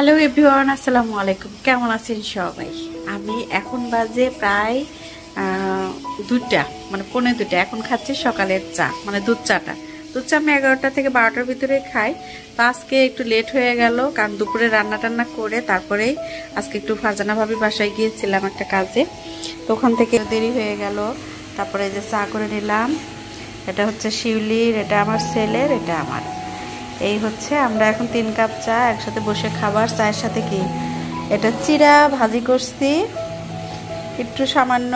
Hello everyone, আসসালামু আলাইকুম। কেমন আছেন সবাই? আমি এখন বাজে প্রায় 2টা, মানে পৌনে 2টা। এখন খাচ্ছি সকালের চা, মানে দুধ চাটা। দুধ চা আমি 11টা থেকে 12টার ভিতরে খাই। তো আজকে একটু লেট হয়ে গেল, কারণ দুপুরে রান্না টান্না করে তারপরেই আজকে একটু ফারজানা ভাবি বাসায় গিয়েছিলাম একটা কাজে। তো ওখান থেকে দেরি হয়ে গেল। তারপরে যে চা করে নিলাম, এটা হচ্ছে শিউলির, এটা আমার ছেলের, এটা আমার। এই হচ্ছে আমরা এখন 3 কাপ চা একসাথে বসে খাবার। চায়ের সাথে কি এটা চিরা ভাজি করছি, একটু সামান্য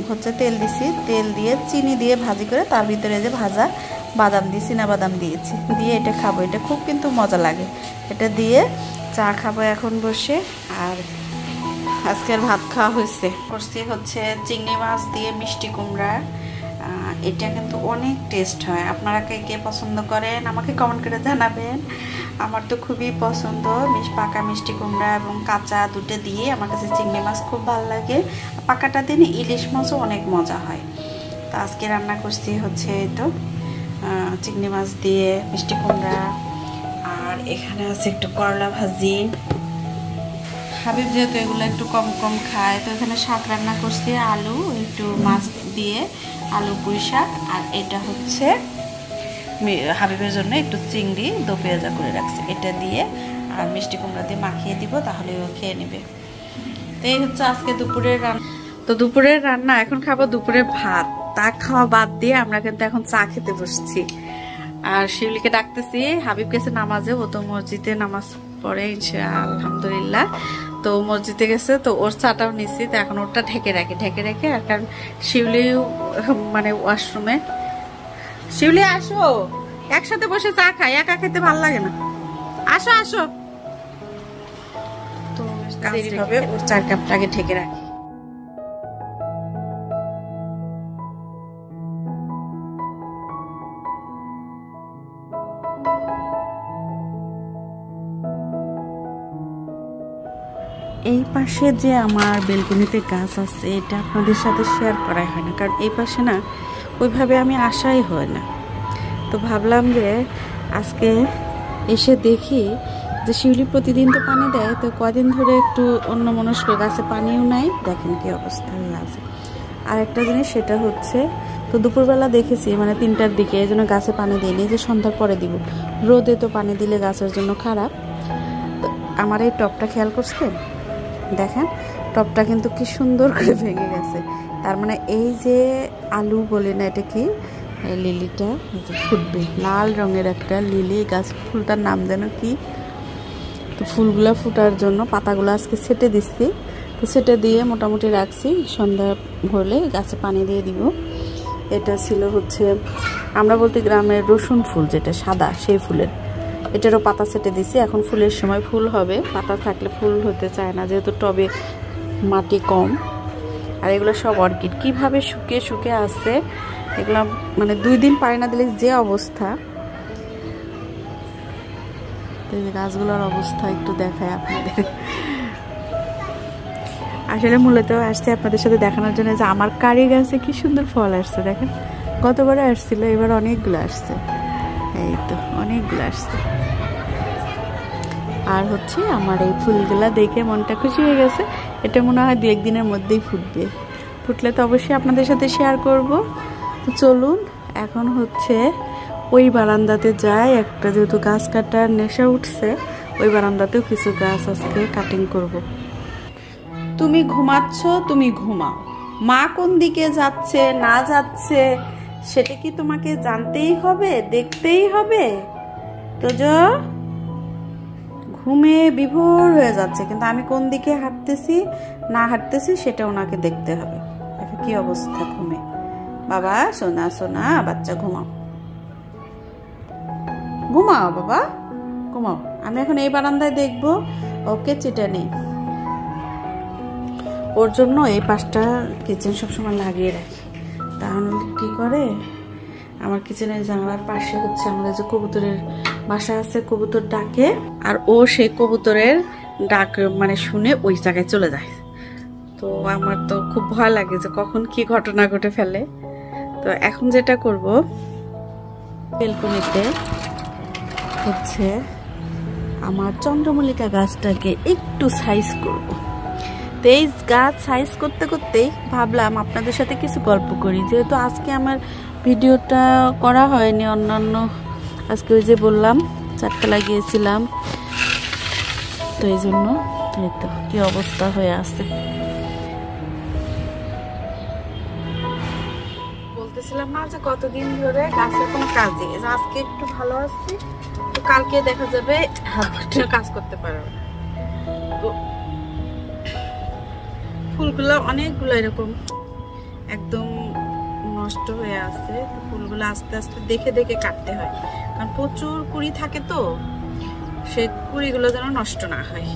হচ্ছে তেল দিছি, তেল দিয়ে চিনি দিয়ে ভাজি করে তার ভিতরে যে ভাজা বাদাম দিয়ে চীনা বাদাম দিয়েছি, দিয়ে এটা খাবো। এটা খুব কিন্তু মজা লাগে। এটা দিয়ে চা খাবো এখন বসে। আর আজকের ভাত খাওয়া হয়েছে, করছি হচ্ছে চিংড়ি মাছ দিয়ে মিষ্টি কুমড়া। এটা কিন্তু অনেক টেস্ট হয়। আপনারা কে কে পছন্দ করেন আমাকে কমেন্ট করে জানাবেন। আমার তো খুবই পছন্দ পাকা মিষ্টি কুমড়া এবং কাঁচা দুটো দিয়ে। আমার কাছে চিংড়ি মাছ খুব ভালো লাগে, পাকাটা দিন ইলিশ মাছও অনেক মজা হয়। তো আজকে রান্না করছি হচ্ছে তো চিংড়ি মাছ দিয়ে মিষ্টি কুমড়া। আর এখানে আছে একটু করলা ভাজি। হাবিব যেহেতু এগুলো একটু কম কম খায়, তো এখানে শাক রান্না করছি, আলু একটু মাছ দিয়ে, আলু পুঁই শাক। আর এটা হচ্ছে হাবিবের জন্য একটু চিংড়ি দো পেঁয়াজা করে রাখছি, এটা দিয়ে আর মিষ্টি কুমড়া দিয়ে মাখিয়ে দিব, তাহলে ও খেয়ে নেবে। তো এই হচ্ছে আজকে দুপুরের রান্না। তো দুপুরের রান্না এখন খাবো দুপুরে ভাত। তা খাওয়া বাদ দিয়ে আমরা কিন্তু এখন চা খেতে বসছি। আর শিউলিকে ডাকতেছি, হাবিব গেছে নামাজে, ও তো মসজিদে নামাজ পড়ে আলহামদুলিল্লাহ। তো মসজিদে গেছে, তো ওর চাটাও নিচ্ছি। তো এখন ওরটা ঢেকে রেখে আর কারণ শিউলি মানে ওয়াশরুমে। শিউলি আসো, একসাথে বসে চা খাই, একা খেতে ভালো লাগে না। আসো আসো। তো দেরি হবে, ওর চার কাপটা আগে ঢেকে রাখি। এই পাশে যে আমার বেলকনিতে গাছ আছে, এটা আপনাদের সাথে শেয়ার করা হয় না, কারণ এই পাশে না ওইভাবে আমি আসাই হয় না। তো ভাবলাম যে আজকে এসে দেখি যে শিউলি প্রতিদিন তো পানি দেয়, তো কদিন ধরে একটু অন্যমনস্ক, গাছে পানিও নাই, দেখেন কি অবস্থা হয়ে আছে। আর একটা জিনিস সেটা হচ্ছে, তো দুপুরবেলা দেখেছি মানে 3টার দিকে, এই জন্য গাছে পানি দিইনি, যে সন্ধ্যার পরে দিব। রোদে তো পানি দিলে গাছের জন্য খারাপ। তো আমার এই টবটা খেয়াল করছেন, দেখেন টবটা কিন্তু কি সুন্দর করে ভেঙে গেছে। তার মানে এই যে আলু বলে না, এটা কি লিলিটা ফুটবে, লাল রঙের একটা লিলি গাছ, ফুলটার নাম যেন কি। তো ফুলগুলা ফুটার জন্য পাতাগুলো আজকে ছেটে দিচ্ছি। তো ছেটে দিয়ে মোটামুটি রাখছি, সন্ধ্যা হলে গাছে পানি দিয়ে দিব। এটা ছিল হচ্ছে আমরা বলতে গ্রামের রসুন ফুল, যেটা সাদা সেই ফুলের, এটারও পাতা ছেটে দিছি। এখন ফুলের সময় ফুল হবে, পাতা থাকলে ফুল হতে চায় না, যেহেতু টবে মাটি কম। আর এগুলো সব অর্কিড, কিভাবে শুকিয়ে শুকিয়ে আসছে এগুলো, মানে 2 দিন পানি না দিলে যে অবস্থা। তো এই গাছগুলোর অবস্থা একটু দেখায় আপনাদের। আসলে মূলত আসছে আপনাদের সাথে দেখানোর জন্য যে আমার কারি গাছে কি সুন্দর ফল আসছে। দেখেন গতবারও আসছিল, এবার অনেকগুলো আসছে, এই তো অনেকগুলো আসছে। আর হচ্ছে আমার এই ফুলগুলা দেখে মনটা খুশি হয়ে গেছে। এটা মনে হয় 2-1 দিনের মধ্যেই ফুটবে। ফুটলে তো অবশ্যই আপনাদের সাথে শেয়ার করব। তো চলুন এখন হচ্ছে ওই বারান্দাতে যাই। একটা যেহেতু গাছ কাটার নেশা উঠছে, ওই বারান্দাতেও কিছু গাছ আজকে কাটিং করব। তুমি ঘুমাচ্ছ, তুমি ঘুমাও। মা কোন দিকে যাচ্ছে না যাচ্ছে সেটা কি তোমাকে জানতেই হবে, দেখতেই হবে? তো ঘুমে বিভোর হয়ে যাচ্ছে, কিন্তু আমি কোন দিকে হাঁটতেছি না হাঁটতেছি সেটা ওনাকে দেখতে হবে। কি অবস্থা ঘুমে। বাবা সোনা সোনা বাচ্চা ঘুমাও, ঘুমাও বাবা ঘুমাও। আমি এখন এই বারান্দায় দেখবো, ওকে চিটা নেই। ওর জন্য এই পাশটা কিচেন সবসময় লাগিয়ে রাখি। তাহলে কি করে, আমার কিচেনের জানালার পাশে হচ্ছে আমাদের যে কবুতরের বাসা আছে, কবুতর ডাকে, আর ও সেই কবুতরের ডাক মানে শুনে ওই জায়গায় চলে যায়। তো আমার তো খুব ভয় লাগে যে কখন কি ঘটনা ঘটে ফেলে। তো এখন যেটা করব, বেলকনিতে হচ্ছে আমার চন্দ্রমল্লিকা গাছটাকে একটু সাইজ করব। তো এই গাছ সাইজ করতে করতেই ভাবলাম আপনাদের সাথে কিছু গল্প করি, যেহেতু আজকে আমার ভিডিওটা করা হয়নি। অন্যান্য আজকে ওই যে বললাম 4টা লাগিয়েছিলাম, তো এই জন্য এই তো কি অবস্থা হয়ে আছে। বলতেছিলাম না যে কতদিন ধরে গাছের কোনো কাজে, আজকে একটু ভালো আছে, তো কালকে দেখা যাবে কাজ করতে পারবে না। তো ফুলগুলো অনেকগুলো এরকম একদম নষ্ট হয়ে আছে, তো ফুলগুলো আস্তে আস্তে দেখে দেখে কাটতে হয়, কারণ প্রচুর কুড়ি থাকে, তো সেই কুড়িগুলো যেন নষ্ট না হয়।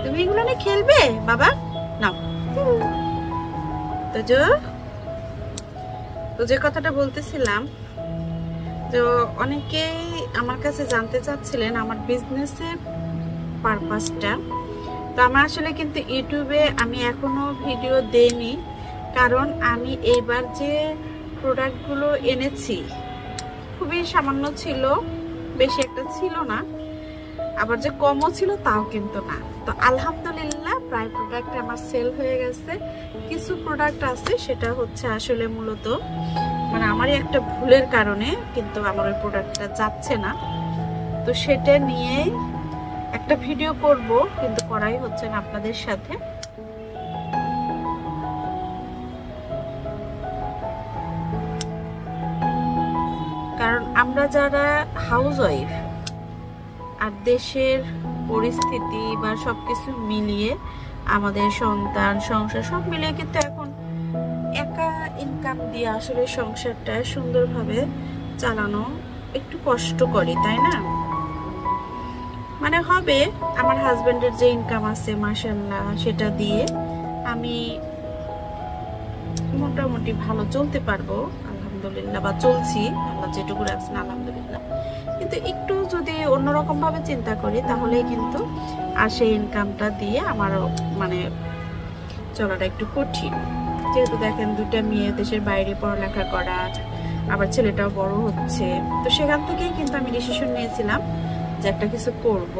তুমি এগুলো নিয়ে খেলবে বাবা? নাও। তো যে কথাটা বলতেছিলাম, তো অনেকেই আমার কাছে জানতে চাচ্ছিলেন আমার বিজনেসের পারপাসটা। তো আমার আসলে কিন্তু ইউটিউবে আমি এখনো ভিডিও দেইনি, কারণ আমি এইবার যে প্রোডাক্টগুলো এনেছি খুবই সামান্য ছিল, বেশি একটা ছিল না, আবার যে কমও ছিল তাও কিন্তু না। তো আলহামদুলিল্লাহ প্রায় প্রোডাক্ট আমার সেল হয়ে গেছে। কিছু প্রোডাক্ট আছে সেটা হচ্ছে আসলে মূলত মানে আমারই একটা ভুলের কারণে কিন্তু আমার ওই প্রোডাক্টটা যাচ্ছে না, তো সেটা নিয়ে একটা ভিডিও করব, কিন্তু করাই হচ্ছে না আপনাদের সাথে। কারণ আমরা যারা হাউস ওয়াইফ আর দেশের পরিস্থিতি বা সবকিছু মিলিয়ে আমাদের সন্তান সংসার সব মিলিয়ে কিন্তু এখন একা ইনকাম দিয়ে আসলে সংসারটা সুন্দরভাবে চালানো একটু কষ্ট করি, তাই না? মানে হবে আমার হাজবেন্ডের যে ইনকাম আছে মাশাআল্লাহ, সেটা দিয়ে আমি মোটামুটি ভালো চলতে পারবো আলহামদুলিল্লাহ, বা চলছি, আল্লাহ যেটুকু রাখছেন আলহামদুলিল্লাহ। কিন্তু একটু যদি অন্যরকম ভাবে চিন্তা করি তাহলে কিন্তু আর সেই ইনকামটা দিয়ে আমারও মানে চলাটা একটু কঠিন। যেহেতু দেখেন 2টা মেয়ে দেশের বাইরে পড়ালেখা করা, আবার ছেলেটাও বড় হচ্ছে, তো সেখান থেকেই কিন্তু আমি ডিসিশন নিয়েছিলাম যে একটা কিছু করব।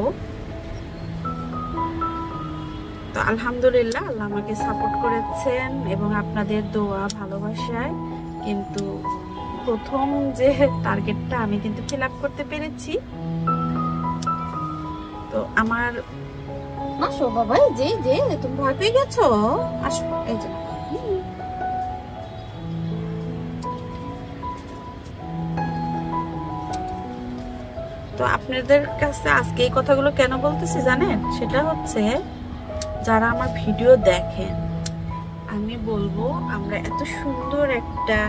তো আলহামদুলিল্লাহ আল্লাহ আমাকে সাপোর্ট করেছেন এবং আপনাদের দোয়া ভালোবাসায় কিন্তু প্রথম যে টার্গেটটা আমি কিন্তু ফিল আপ করতে পেরেছি। তো আমার আসো বাবা, যে যে তুমি ভয় পেয়ে গেছো, আসো এই যে। তো আপনাদের কাছে আজকে এই কথাগুলো কেন বলতেছি জানেন? সেটা হচ্ছে যারা আমার ভিডিও দেখেন, আমি বলবো আমরা এত সুন্দর একটা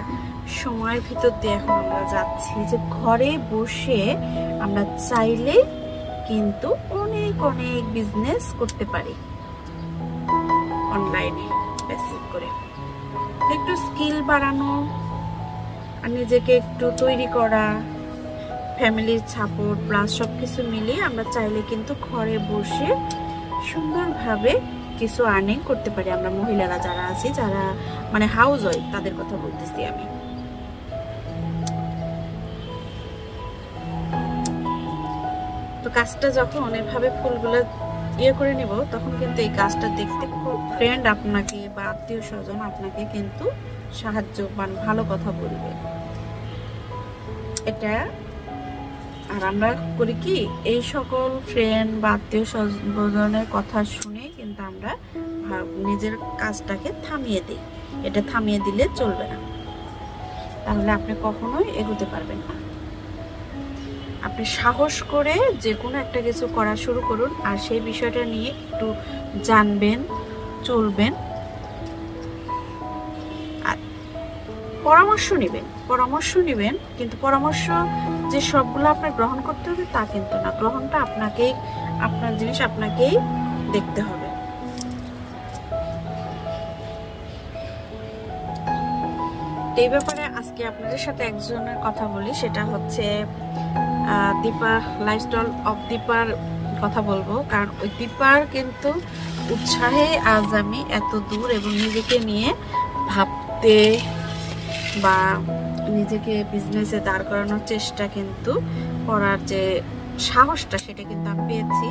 সময়ের ভিতর দিয়ে এখন আমরা যাচ্ছি যে ঘরে বসে আমরা চাইলে কিন্তু অনেক অনেক বিজনেস করতে পারি অনলাইনে বেসিক করে। একটু স্কিল বাড়ানো আর নিজেকে একটু তৈরি করা, ফ্যামিলির সাপোর্ট প্লাস সবকিছু মিলিয়ে আমরা চাইলে কিন্তু ঘরে বসে সুন্দরভাবে কিছু আর্নিং করতে পারি। আমরা মহিলারা যারা আছি, যারা মানে হাউস ওয়াইফ, তাদের কথা বলতেছি আমি। তো কাজটা যখন এভাবে ফুলগুলো ইয়ে করে নিব, তখন কিন্তু এই কাজটা দেখতে খুব ফ্রেন্ড আপনাকে বা আত্মীয় স্বজন আপনাকে কিন্তু সাহায্য বা ভালো কথা বলবে এটা। আর আমরা করি কি, এই সকল ফ্রেন্ড বা আত্মীয় স্বজনের কথা শুনে কিন্তু আমরা নিজের কাজটাকে থামিয়ে দিই। এটা থামিয়ে দিলে চলবে না, তাহলে আপনি কখনোই এগোতে পারবেন না। আপনি সাহস করে যে কোনো একটা কিছু করা শুরু করুন, আর সেই বিষয়টা নিয়ে একটু জানবেন, চলবেন, আর পরামর্শ নেবেন। কিন্তু পরামর্শ যে সবগুলো আপনার গ্রহণ করতে হবে তা কিন্তু না। গ্রহণটা আপনাকেই, আপনার জিনিস আপনাকেই দেখতে হবে। এই ব্যাপারে আজকে আপনাদের সাথে একজনের কথা বলি, সেটা হচ্ছে দীপা, লাইফস্টাইল অফ দীপার কথা বলবো। কারণ ওই দীপার কিন্তু উৎসাহে আজ আমি এত দূর এবং নিজেকে নিয়ে ভাবতে বা নিজেকে বিজনেসে দাঁড় করানোর চেষ্টা কিন্তু করার যে সাহসটা সেটা কিন্তু আমি পেয়েছি।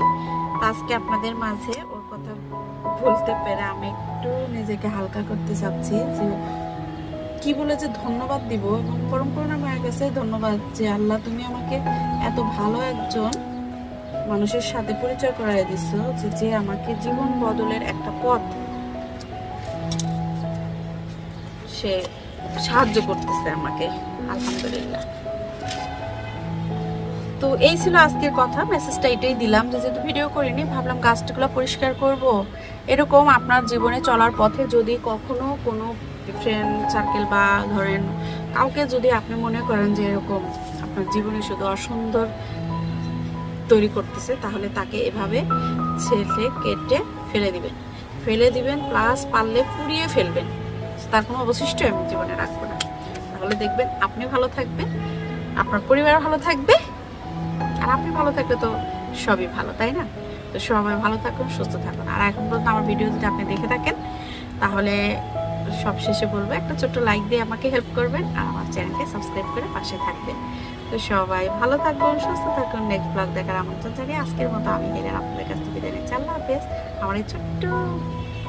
আজকে আপনাদের মাঝে ওর কথা বলতে পেরে আমি একটু নিজেকে হালকা করতে চাচ্ছি, যে কি বলে যে ধন্যবাদ দিব, এবং পরম করুণা মায়ের কাছে ধন্যবাদ যে আল্লাহ তুমি আমাকে এত ভালো একজন মানুষের সাথে পরিচয় করাই দিছো, যে আমাকে জীবন বদলের একটা পথ সে সাহায্য করতেছে আমাকে, আলহামদুলিল্লাহ। তো এই ছিল আজকের কথা, মেসেজটা এটাই দিলাম যে যেহেতু ভিডিও করিনি ভাবলাম গাছগুলো পরিষ্কার করব। এরকম আপনার জীবনে চলার পথে যদি কখনো কোনো ফ্রেন্ড সার্কেল বা ধরেন কাউকে যদি আপনি মনে করেন যে এরকম আপনার জীবনে শুধু অসুন্দর তৈরি করতেছে, তাহলে তাকে এভাবে ছেলে কেটে ফেলে দিবেন, প্লাস পারলে পুড়িয়ে ফেলবেন, তার কোনো অবশিষ্ট আমি জীবনে রাখবো না। তাহলে দেখবেন আপনি ভালো থাকবেন, আপনার পরিবার ভালো থাকবে, আর আপনি ভালো থাকলে তো সবই ভালো, তাই না? তো সবাই ভালো থাকুন, সুস্থ থাকুন। আর এখন পর্যন্ত আমার ভিডিও যদি আপনি দেখে থাকেন তাহলে সব শেষে বলবো একটা ছোট্ট লাইক দিয়ে আমাকে হেল্প করবেন, আর আমার চ্যানেলকে সাবস্ক্রাইব করে পাশে থাকবেন। তো সবাই ভালো থাকুন, সুস্থ থাকুন। নেক্সট ব্লগ দেখার আমন্ত্রণ জানিয়ে আজকের মতো আমি হেলেন আপনাদের কাছ থেকে বিদায় নিচ্ছি। আল্লাহ হাফেজ। আমার এই ছোট্ট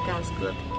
গাছগুলো থেকে